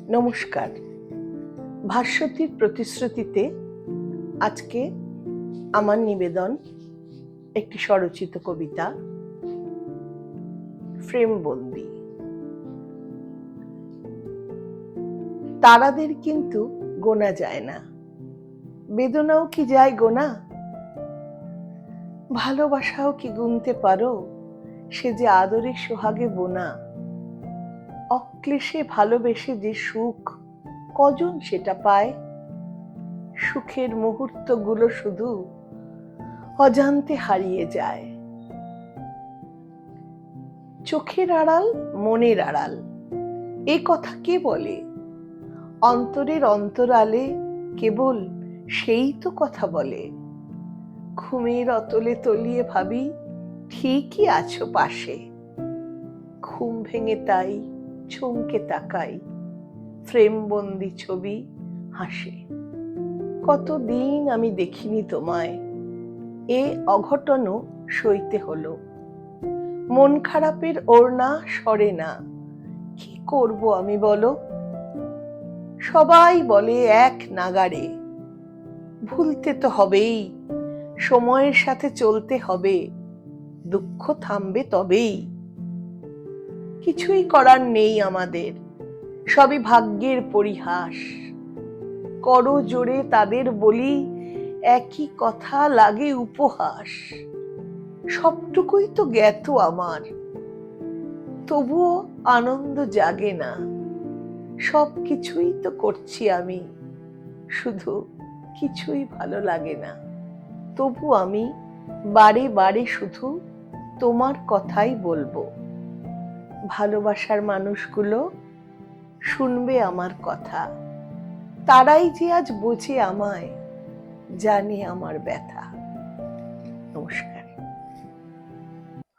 নমস্কার। ভাস্বতীর প্রতিশ্রুতিতে আজকে আমার নিবেদন একটি স্বরচিত কবিতা, ফ্রেমবন্দি। তারাদের কিন্তু গোনা যায় না, বেদনাও কি যায় গোনা? ভালোবাসাও কি গুনতে পারো? সে যে আদরে সোহাগে বোনা। অক্লেশে ভালোবেসে যে সুখ, কজন সেটা পায়? সুখের মুহূর্তগুলো শুধু অজান্তে হারিয়ে যায়। চোখের আড়াল মনের আড়াল, এ কথা কে বলে? অন্তরের অন্তরালে কেবল সেই তো কথা বলে। ঘুমের অতলে তলিয়ে ভাবি, ঠিকই আছো পাশে। ঘুম ভেঙে তাই চমকে তাকাই, ফ্রেমবন্দি ছবি হাসে। কতদিন আমি দেখিনি তোমায়, এ অঘটনও সইতে হলো। মন খারাপের ওড়না সরে না, কি করব আমি বলো? সবাই বলে এক নাগাড়ে, ভুলতে তো হবেই, সময়ের সাথে চলতে হবে, দুঃখ থামবে তবেই। কিছুই করার নেই আমাদের, সবই ভাগ্যের পরিহাস। করো জোরে তাদের বলি, একই কথা লাগে উপহাস। সবটুকুই তো জ্ঞাত আমার, তবুও আনন্দ জাগে না। সব কিছুই তো করছি আমি, শুধু কিছুই ভালো লাগে না। তবু আমি বারে বারে শুধু তোমার কথাই বলবো। ভালোবাসার মানুষগুলো শুনবে আমার কথা, তারাই যে আজ বোঝে আমায়, জানে আমার ব্যথা। নমস্কার।